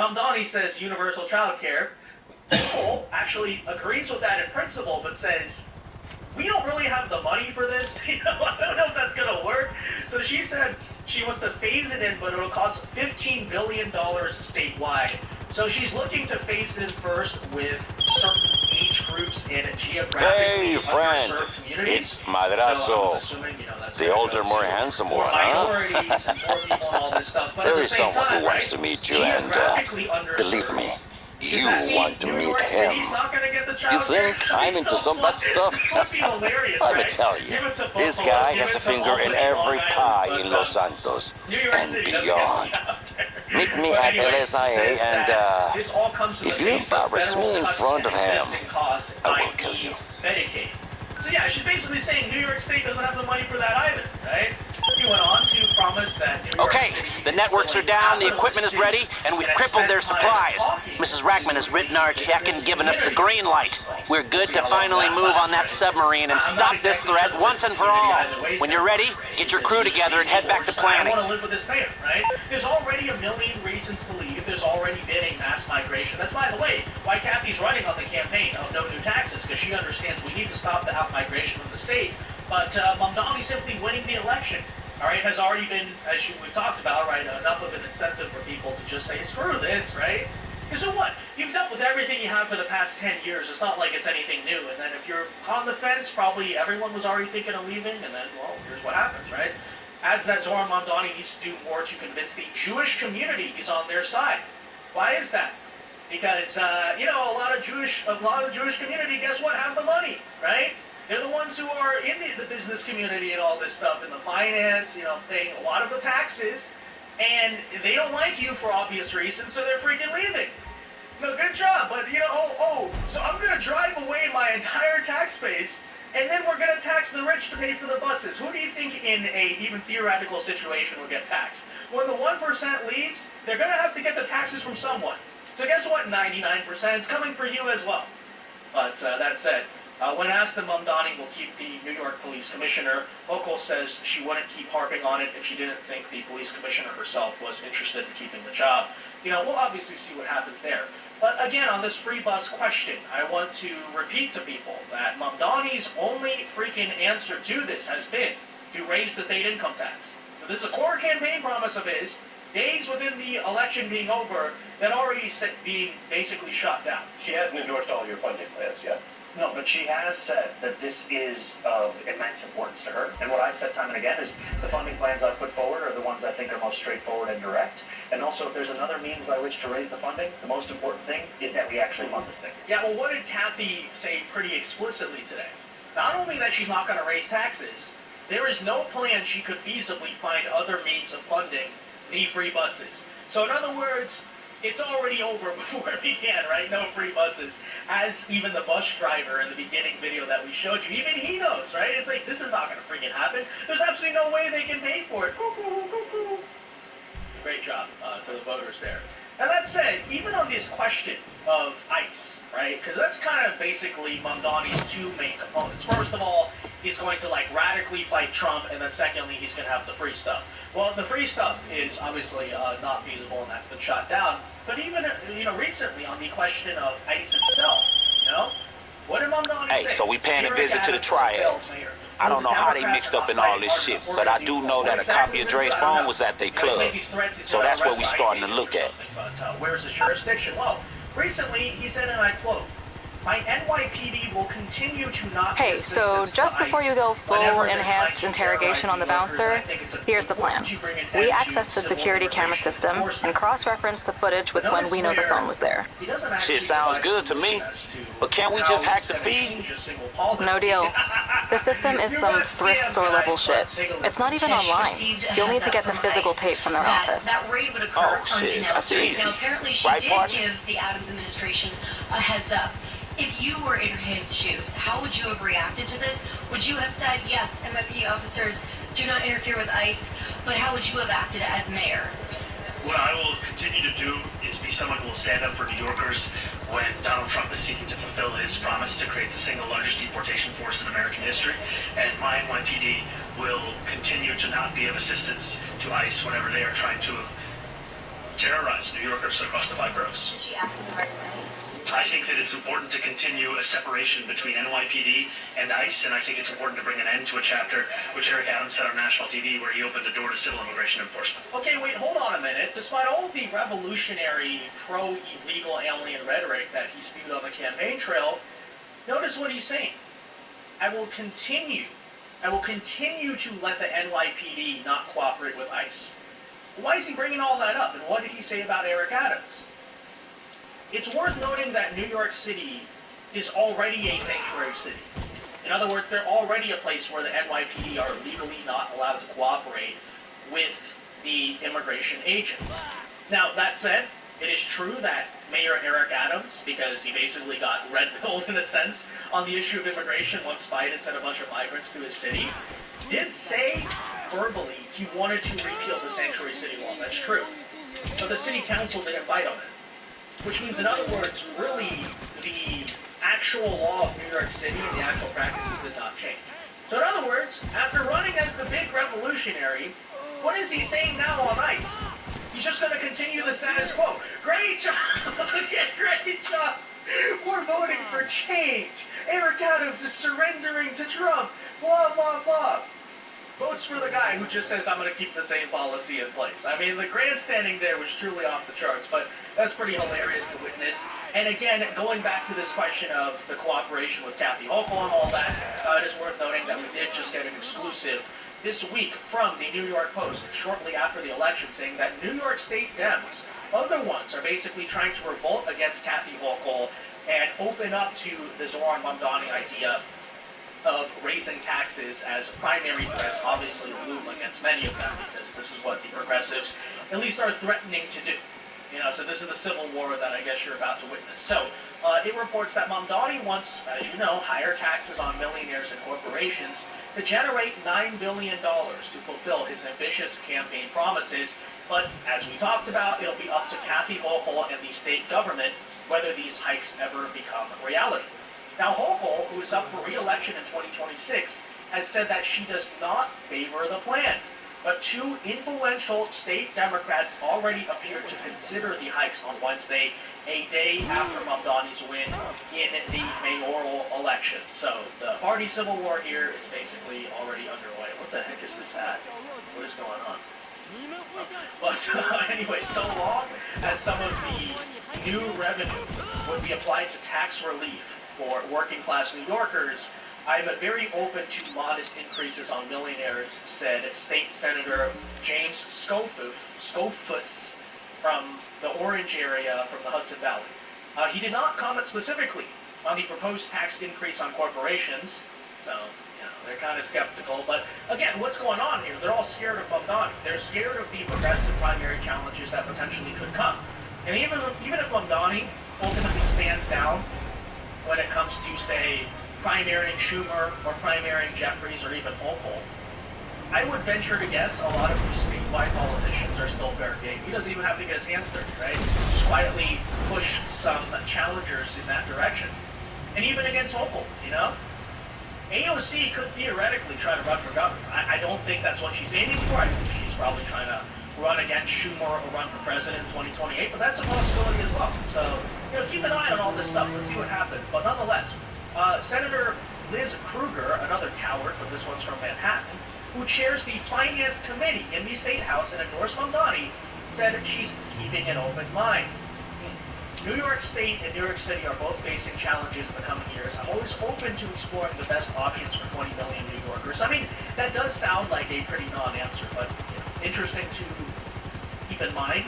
Mamdani says universal child care. People actually agrees with that in principle, but says, we don't really have the money for this. I don't know if that's going to work. So she said she wants to phase it in, but it'll cost $15 billion statewide. So she's looking to phase it in first with certain age groups in geographically underserved communities. It's Madrazo. So assuming, that's the older, more handsome one, minorities and poor people and all this stuff. But there at the is same someone time, who wants to meet you, and believe me, you want to meet him. You think I'm into some bad stuff? Let me tell you, this guy has a finger in every pie in Los Santos and beyond. Meet me at LSIA, and if you embarrass me in front of him, I will kill you. Medicaid. So yeah, she's basically saying New York State doesn't have the money for that either, right? He went on to promise that New York Okay, City the networks are down, the equipment is ready, and we've crippled their supplies. Mrs. Rackman has written our check and given us the green light. We're good to finally move on that submarine and stop this threat once and for all. When you're ready, get your crew together and head back to planning. I want to live with this mayor, right? There's already a million reasons to leave. There's already been a mass migration. That's, by the way, why Kathy's running on the campaign of no new taxes, because she understands we need to stop the out-migration from the state. But Mamdani simply winning the election, all right, has already been, as we've talked about, right, enough of an incentive for people to just say, screw this, right? Because so what? You've dealt with everything you have for the past 10 years. It's not like it's anything new. And then if you're on the fence, probably everyone was already thinking of leaving, and then, well, here's what happens, right? Adds that Zoran Mamdani needs to do more to convince the Jewish community he's on their side. Why is that? Because, a lot of Jewish community, guess what, have the money, right? They're the ones who are in the business community and all this stuff, in the finance, paying a lot of the taxes, and they don't like you for obvious reasons, so they're freaking leaving. No, good job, but, so I'm going to drive away my entire tax base, and then we're going to tax the rich to pay for the buses. Who do you think in a even theoretical situation would get taxed? When the 1% leaves, they're going to have to get the taxes from someone. So guess what, 99%? It's coming for you as well. But that said, when asked if Mamdani will keep the New York Police Commissioner, Hochul says she wouldn't keep harping on it if she didn't think the police commissioner herself was interested in keeping the job. We'll obviously see what happens there. But again, on this free bus question, I want to repeat to people that Mamdani's only freaking answer to this has been to raise the state income tax. So this is a core campaign promise of his, days within the election being over, that already being basically shot down. She hasn't endorsed all your funding plans yet. No, but she has said that this is of immense importance to her. And what I've said time and again is the funding plans I've put forward are the ones I think are most straightforward and direct. And also, if there's another means by which to raise the funding, the most important thing is that we actually fund this thing. Yeah, well, what did Kathy say pretty explicitly today? Not only that she's not going to raise taxes, there is no plan she could feasibly find other means of funding the free buses. So in other words, it's already over before it began, right? No free buses. As even the bus driver in the beginning video that we showed you, even he knows, right? It's like, this is not going to freaking happen. There's absolutely no way they can pay for it. Great job to the voters there. Now that said, even on this question of ICE, right? Because that's kind of basically Mamdani's two main components. First of all, he's going to radically fight Trump, and then secondly, he's going to have the free stuff. Well, the free stuff is obviously not feasible, and that's been shot down. But even recently on the question of ICE itself, what did Mamdani say? Hey, so we paying a visit to the triads. I don't know how they mixed up in all this shit, but I do know that a copy of Dre's phone was at their club. So that's what we starting to look at. But where's the jurisdiction? Well, recently he said, and I quote, "My NYPD will continue to not..." Hey, so just before you go full enhanced interrogation on the bouncer, here's the plan. We access the security camera system and cross-reference the footage with when we know the phone was there. Shit sounds good to me, but can't we just hack the feed? No deal. The system is some thrift store level shit. It's not even online. You'll need to get the physical tape from their office. That raid would occur shit, that's easy. Now, apparently she Right, did partner? give the Adams administration a heads up. If you were in his shoes, how would you have reacted to this? Would you have said, yes, NYPD officers do not interfere with ICE, but how would you have acted as mayor? What I will continue to do is be someone who will stand up for New Yorkers when Donald Trump is seeking to fulfill his promise to create the single largest deportation force in American history. And my NYPD will continue to not be of assistance to ICE whenever they are trying to terrorize New Yorkers across the 5 boroughs. Should she act in the right way? I think that it's important to continue a separation between NYPD and ICE, and I think it's important to bring an end to a chapter which Eric Adams said on national TV where he opened the door to civil immigration enforcement. Okay, wait, hold on a minute. Despite all the revolutionary, pro-illegal alien rhetoric that he spewed on the campaign trail, notice what he's saying. I will continue to let the NYPD not cooperate with ICE. Why is he bringing all that up, and what did he say about Eric Adams? It's worth noting that New York City is already a sanctuary city. In other words, they're already a place where the NYPD are legally not allowed to cooperate with the immigration agents. Now, that said, it is true that Mayor Eric Adams, because he basically got red-pilled in a sense on the issue of immigration once Biden sent a bunch of migrants to his city, did say verbally he wanted to repeal the sanctuary city law. That's true. But the city council didn't bite on it. Which means, in other words, really, the actual law of New York City and the actual practices did not change. So in other words, after running as the big revolutionary, what is he saying now on ICE? He's just going to continue the status quo. Great job! Yeah, great job! We're voting for change! Eric Adams is surrendering to Trump! Blah, blah, blah! Votes for the guy who just says, I'm going to keep the same policy in place. I mean, the grandstanding there was truly off the charts, but that's pretty hilarious to witness. And again, going back to this question of the cooperation with Kathy Hochul and all that, it is worth noting that we did just get an exclusive this week from the New York Post, shortly after the election, saying that New York State Dems, other ones, are basically trying to revolt against Kathy Hochul and open up to the Zohran Mamdani idea of raising taxes as primary threats obviously loom against many of them, because this is what the progressives at least are threatening to do. You know, so this is the civil war that I guess you're about to witness. So, it reports that Mamdani wants, as you know, higher taxes on millionaires and corporations to generate $9 billion to fulfill his ambitious campaign promises. But, as we talked about, it'll be up to Kathy Hochul and the state government whether these hikes ever become reality. Now, Hochul, who is up for re-election in 2026, has said that she does not favor the plan. But 2 influential state Democrats already appeared to consider the hikes on Wednesday, a day after Mamdani's win in the mayoral election. So the party civil war here is basically already underway. What the heck is this at? What is going on? But anyway, so long as some of the new revenue would be applied to tax relief for working-class New Yorkers, I'm very open to modest increases on millionaires, said State Senator James Skoufis from the Orange area from the Hudson Valley. He did not comment specifically on the proposed tax increase on corporations, so you know, they're kind of skeptical. But again, what's going on here? They're all scared of Mamdani. They're scared of the progressive primary challenges that potentially could come. And even if Mamdani ultimately stands down when it comes to, say, primarying Schumer or primarying Jeffries or even Hochul, I would venture to guess a lot of these statewide politicians are still fair game. He doesn't even have to get his hands dirty, right? Just quietly push some challengers in that direction. And even against Hochul, you know? AOC could theoretically try to run for governor. I don't think that's what she's aiming for. I think she's probably trying to run against Schumer or run for president in 2028, but that's a possibility as well. So, you know, keep an eye on all this stuff. Let's see what happens. But nonetheless, Senator Liz Krueger, another coward, but this one's from Manhattan, who chairs the Finance Committee in the State House and endorsed Mamdani, said she's keeping an open mind. New York State and New York City are both facing challenges in the coming years. I'm always open to exploring the best options for 20 million New Yorkers. I mean, that does sound like a pretty non-answer, but you know, interesting to keep in mind.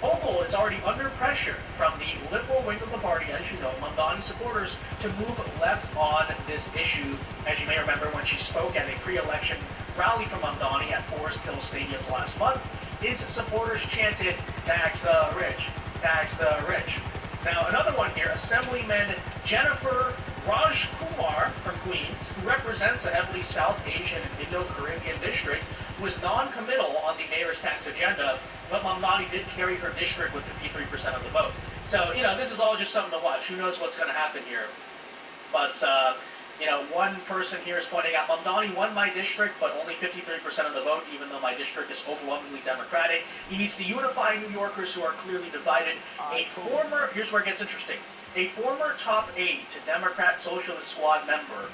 Hochul is already under pressure from the liberal wing of the party, as you know, Mamdani supporters, to move left on this issue. As you may remember, when she spoke at a pre-election rally for Mamdani at Forest Hill Stadium last month, his supporters chanted, "Tax the rich, tax the rich." Now, another one here, Assemblyman Jennifer Rajkumar from Queens, who represents a heavily South Asian and Indo-Caribbean district, was non-committal on the mayor's tax agenda, but Mamdani did carry her district with 53% of the vote. So, you know, this is all just something to watch. Who knows what's going to happen here? But You know, one person here is pointing out, Mamdani won my district, but only 53% of the vote, even though my district is overwhelmingly Democratic. He needs to unify New Yorkers who are clearly divided. Here's where it gets interesting. A former top aide to Democrat Socialist Squad member